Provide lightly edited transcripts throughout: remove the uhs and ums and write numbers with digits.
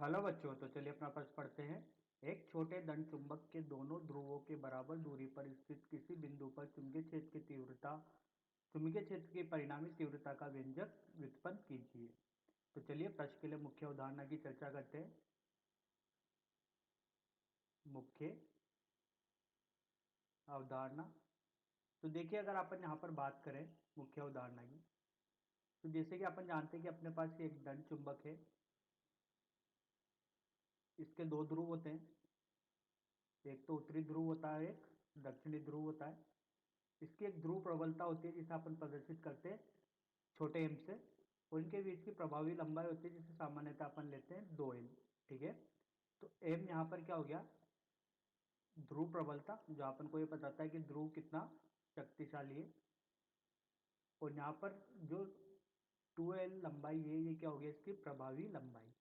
Hello बच्चों, तो चलिए अपना प्रश्न पढ़ते हैं। एक छोटे दंड चुंबक के दोनों ध्रुवों के बराबर दूरी पर स्थित किसी बिंदु पर चुंबकीय क्षेत्र की परिणामी तीव्रता का व्यंजक व्युत्पन्न कीजिए। तो चलिए प्रश्न के लिए मुख्य अवधारणा की चर्चा करते हैं। मुख्य अवधारणा। तो देखिए, अगर अपन यहाँ पर बात करें मुख्य अवधारणा की, तो जैसे कि अपन जानते हैं कि अपने पास एक दंड चुंबक है। इसके दो ध्रुव होते हैं, एक तो उत्तरी ध्रुव होता है, एक दक्षिणी ध्रुव होता है। इसकी एक ध्रुव प्रबलता होती है जिसे अपन प्रदर्शित करते हैं छोटे एम से, और इनके बीच की प्रभावी लंबाई होती है जिसे सामान्यतः अपन लेते हैं 2 एल। ठीक है। तो एम यहाँ पर क्या हो गया, ध्रुव प्रबलता, जो अपन को ये बताता है कि ध्रुव कितना शक्तिशाली है। और यहाँ पर जो 2L लंबाई है, ये क्या हो गया, इसकी प्रभावी लंबाई।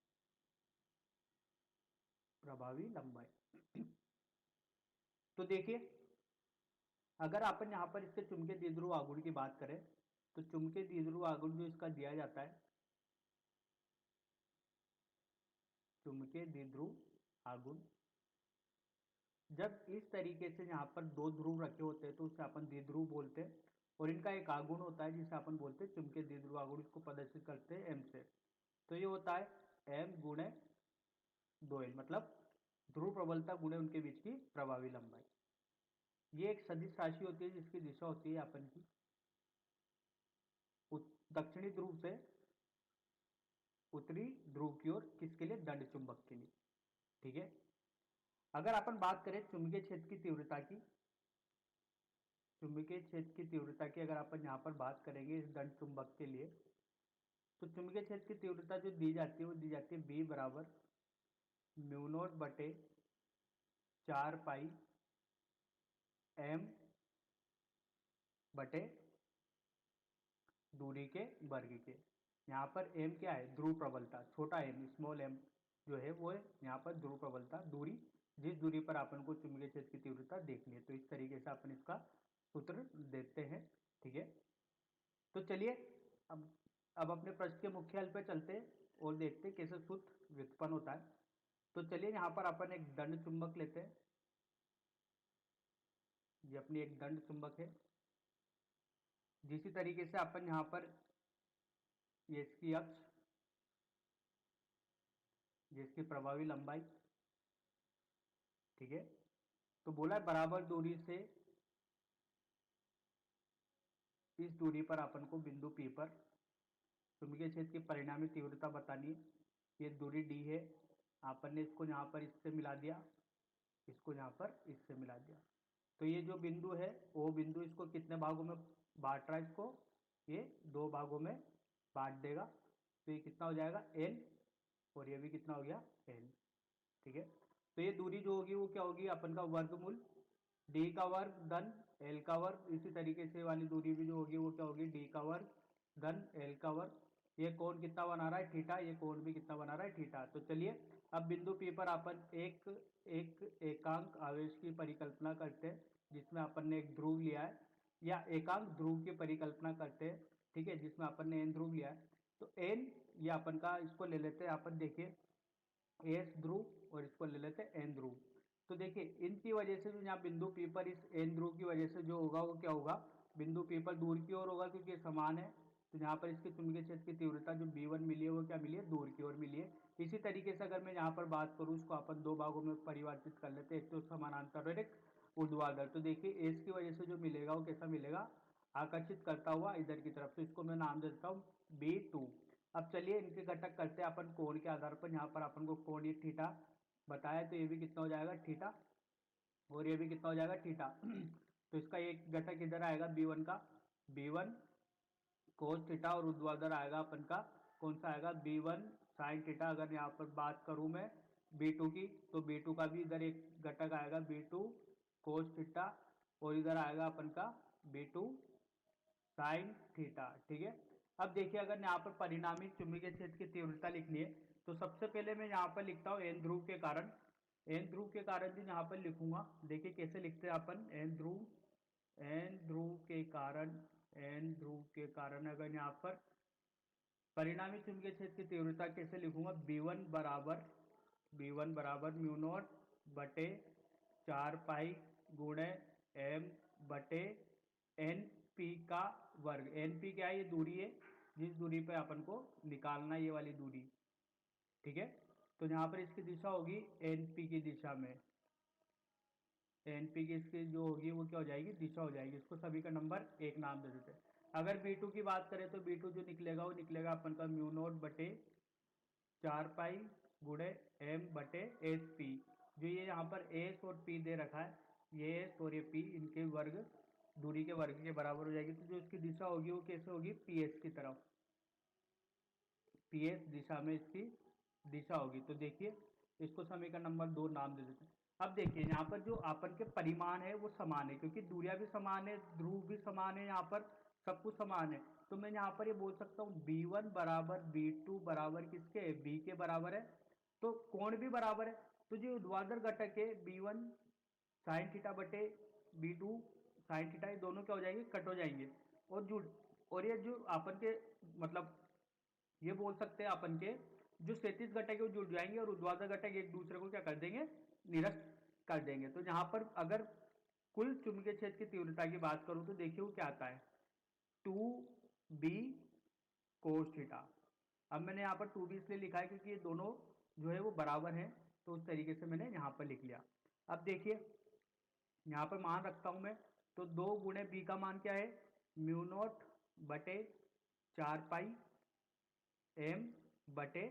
प्रभावी लंबाई। तो देखिए, अगर अपन यहाँ पर इसके चुंबकीय द्विध्रुव आघूर्ण की बात करें, तो चुंबकीय द्विध्रुव आघूर्ण जो इसका दिया जाता है, चुंबकीय द्विध्रुव आघूर्ण, जब इस तरीके से यहाँ पर दो ध्रुव रखे होते हैं तो उसे अपन द्विध्रुव बोलते हैं। और इनका एक आघूर्ण होता है जिसे अपन बोलते हैं चुंबकीय द्विध्रुव आघूर्ण। इसको प्रदर्शित करते हैं एम से। तो ये होता है एम गुणे 2L, मतलब ध्रुव प्रबलता गुणे उनके बीच की प्रभावी लंबाई। ये एक सदिश राशि होती है जिसकी दिशा होती है अपन की दक्षिणी ध्रुव से उत्तरी ध्रुव की ओर, किसके लिए, दंड चुंबक के लिए। ठीक है। अगर अपन बात करें चुंबकीय क्षेत्र की तीव्रता की, चुंबकीय क्षेत्र की तीव्रता की अगर अपन यहाँ पर बात करेंगे इस दंड चुंबक के लिए, तो चुंबकीय क्षेत्र की तीव्रता जो दी जाती है वो दी जाती है बी बराबर म्यू नॉट बटे 4 पाई एम बटे दूरी के वर्ग के। यहाँ पर एम क्या है, ध्रुव प्रबलता, छोटा एम, स्मॉल एम जो है वो है यहाँ पर ध्रुव प्रबलता, दूरी, जिस दूरी पर अपन को चुंबकीय क्षेत्र की तीव्रता देखनी है। तो इस तरीके से अपन इसका सूत्र देते हैं। ठीक है। तो चलिए, अब अब अपने प्रश्न के मुख्य हल पे चलते हैं और देखते हैं कैसे सूत्र व्युत्पन्न होता है। तो चलिए, यहाँ पर अपन एक दंड चुंबक लेते हैं। ये अपनी एक दंड चुंबक है। जिसी तरीके से अपन यहाँ पर ये इसकी अक्ष, जिसकी प्रभावी लंबाई, ठीक है। तो बोला है बराबर दूरी से इस दूरी पर अपन को बिंदु P पर चुंबकीय क्षेत्र की परिणामी तीव्रता बतानी है। ये दूरी d है। अपन ने इसको यहाँ पर इससे मिला दिया, इसको यहाँ पर इससे मिला दिया। तो ये जो बिंदु है वो बिंदु इसको कितने भागों में बांट रहा है, इसको ये 2 भागों में बांट देगा। तो ये कितना हो जाएगा L, और ये भी कितना हो गया L। ठीक है। तो ये दूरी जो होगी वो क्या होगी, अपन का वर्गमूल d का वर्ग धन L का वर्ग। इसी तरीके से वाली दूरी भी जो होगी वो क्या होगी, d का वर्ग धन L का वर्ग। ये कोण कितना बना रहा है, थीटा। ये कोण भी कितना बना रहा है, थीटा। तो चलिए, अब बिंदु P पर अपन एक एक एकांक आवेश की परिकल्पना करते हैं, जिसमें अपन ने एक ध्रुव लिया है, या एकांक ध्रुव की परिकल्पना करते हैं। ठीक है, जिसमें अपन ने n ध्रुव लिया है। तो n, ये अपन का, इसको ले लेते हैं अपन, देखिए एस ध्रुव, और इसको ले लेते हैं एन ध्रुव। तो देखिए, इनकी वजह से जो यहाँ बिंदु P पर इस एन ध्रुव की वजह से जो होगा वो क्या होगा, बिंदु P पर दूर की ओर होगा, क्योंकि ये समान है। तो यहाँ पर इसके चुंबकीय क्षेत्र की तीव्रता जो B1 मिली है वो क्या मिली है, दूर की ओर मिली है। इसी तरीके से अगर मैं यहाँ पर बात करूँ, उसको अपन 2 भागों में परिवर्तित कर लेते हैं, एक तो समानांतर और एक ऊर्ध्वाधर। तो देखिए, एस की वजह से जो मिलेगा वो कैसा मिलेगा, आकर्षित करता हुआ इधर की तरफ। तो इसको मैं नाम देता हूँ B2। अब चलिए, इनके घटक करते हैं अपन कोण के आधार पर। यहाँ पर अपन को कोण ये थीटा बताया, तो ये भी कितना हो जाएगा, थीटा, और ये भी कितना हो जाएगा, थीटा। तो इसका एक घटक इधर आएगा B1 का, B1 कोस थीटा, और ऊर्ध्वाधर आएगा अपन का, कौन सा आएगा, B1 साइन थीटा। अगर यहाँ पर बात करूं मैं B2 की, तो B2 का भी इधर एक घटक आएगा, B2 कोस थीटा, और इधर आएगा अपन का B2 साइन थीटा। ठीक है। अब देखिए, अगर यहाँ पर परिणामी चुंबकीय क्षेत्र की तीव्रता लिखनी है, तो सबसे पहले मैं यहाँ पर लिखता हूँ एन ध्रुव के कारण। एन ध्रुव के कारण भी यहाँ पर लिखूंगा। देखिए कैसे लिखते हैं अपन, एन ध्रुव, एन ध्रुव के कारण, एन ध्रुव के कारण अगर यहाँ पर परिणामी चुंबकीय क्षेत्र की तीव्रता कैसे लिखूंगा, B1 बराबर B1 बराबर म्यू नॉट बटे 4 पाई गुणे m बटे एन पी का वर्ग। एन पी क्या है? ये दूरी है जिस दूरी पे अपन को निकालना है, ये वाली दूरी। ठीक है, तो यहाँ पर इसकी दिशा होगी एन पी की दिशा में। एन पी की इसकी जो होगी वो क्या हो जाएगी? दिशा हो जाएगी। इसको सभी का नंबर 1 नाम दे देते हैं। अगर B2 की बात करें तो B2 जो निकलेगा वो निकलेगा अपन का म्यू नॉट बटे 4 पाई गुणे m बटे एस पी। जो ये यहाँ पर एस और पी दे रखा है, ये एस और ये पी, इनके वर्ग, दूरी के वर्ग के बराबर हो जाएगी। तो जो इसकी दिशा होगी वो कैसे होगी? पीएस की तरफ, पीएस दिशा में इसकी दिशा होगी। तो देखिए, इसको समीकरण नंबर 2 नाम दे देते हैं। अब देखिए यहाँ पर जो अपन के परिमाण है वो समान है, क्योंकि दूरियां भी समान है, ध्रुव भी समान है, यहाँ पर सब कुछ समान है। तो मैं यहाँ पर ये बोल सकता हूँ B1 बराबर B2 बराबर किसके? B के बराबर है। तो कोण भी बराबर है, तो जो ऊर्ध्वाधर घटक है B1 साइन थीटा बटे B2 साइन थीटा, ये दोनों क्या हो जाएंगे? कट हो जाएंगे और जुड़, और ये जो अपन के मतलब ये बोल सकते हैं अपन के जो क्षैतिज घटक है वो जुड़ जाएंगे और ऊर्ध्वाधर घटक एक दूसरे को क्या कर देंगे? निरस्त कर देंगे। तो यहाँ पर अगर कुल चुंबकीय क्षेत्र की तीव्रता की बात करूं तो देखिए वो क्या आता है? 2b cos theta. अब मैंने यहाँ पर 2b इसलिए लिखा है क्योंकि ये दोनों जो है वो बराबर हैं, तो उस तरीके से मैंने यहाँ पर लिख लिया। अब देखिए यहाँ पर मान रखता हूं मैं, तो 2 गुणे बी का मान क्या है? म्यू नॉट बटे 4 पाई एम बटे,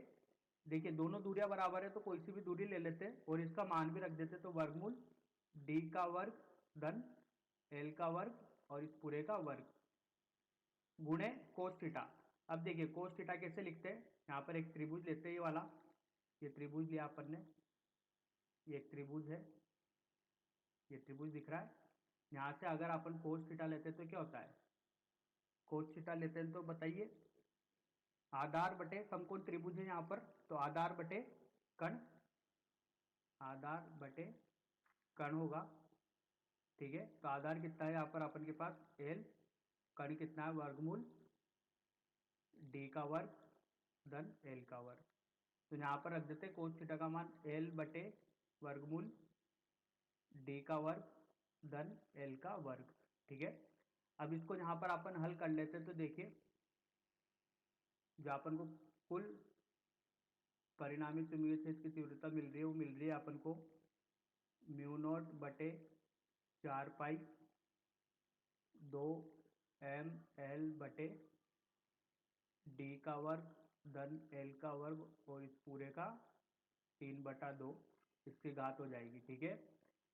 देखिए दोनों दूरियां बराबर है तो कोई सी भी दूरी ले लेते हैं और इसका मान भी रख देते, तो वर्गमूल डी का वर्ग धन एल का वर्ग और इस पूरे का वर्ग गुणे कोस थीटा। अब देखिए कोस थीटा कैसे लिखते हैं? यहाँ पर एक त्रिभुज लेते हैं, ये वाला, ये त्रिभुज लिया अपन ने, ये एक त्रिभुज है, ये त्रिभुज दिख रहा है। यहाँ से अगर अपन कोस थीटा लेते हैं तो क्या होता है? कोस थीटा लेते हैं तो बताइए, आधार बटे समकोण त्रिभुज है यहाँ पर, तो आधार बटे कर्ण, आधार बटे कर्ण होगा। ठीक है, तो आधार कितना है यहाँ पर अपन के पास? एल, कर्ण कितना है? वर्गमूल डी का वर्ग धन एल का वर्ग। तो यहाँ पर रख देते कोस थीटा का मान एल बटे वर्गमूल डी का वर्ग धन एल का वर्ग। ठीक है, अब इसको यहाँ पर अपन हल कर लेते हैं, तो देखिए जो अपन को कुल परिणामी चुंबकीय क्षेत्र की तीव्रता मिल रही है वो मिल रही है अपन को म्यू नॉट बटे 4 पाई 2 एम एल बटे डी का वर्ग धन एल का वर्ग और इस पूरे का 3/2 इसकी घात हो जाएगी। ठीक है,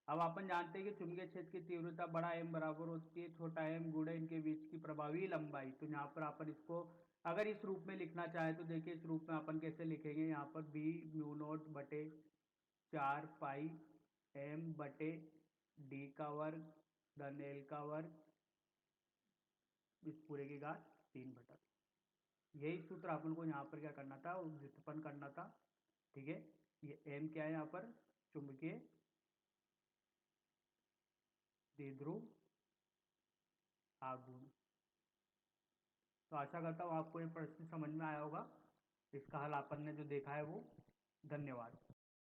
अब अपन जानते हैं कि चुंबकीय क्षेत्र की तीव्रता बड़ा एम बराबर होती है छोटा एम गुणे इनके बीच की प्रभावी लंबाई। तो यहाँ पर अपन इसको अगर इस रूप में लिखना चाहे तो देखिए इस रूप में अपन कैसे लिखेंगे? यहाँ पर बी म्यू नॉट बटे 4 पाई एम बटे डी का वर्ग धन एल का वर्ग इस पूरे की घात 3/2। यही सूत्र अपन को यहाँ पर क्या करना था? व्युत्पन्न करना था। ठीक है, ये एम क्या है यहाँ पर? चुंबकीय द्विध्रुव आघूर्ण। तो आशा करता हूँ आपको ये प्रश्न समझ में आया होगा। इसका हल अपन ने जो देखा है वो। धन्यवाद।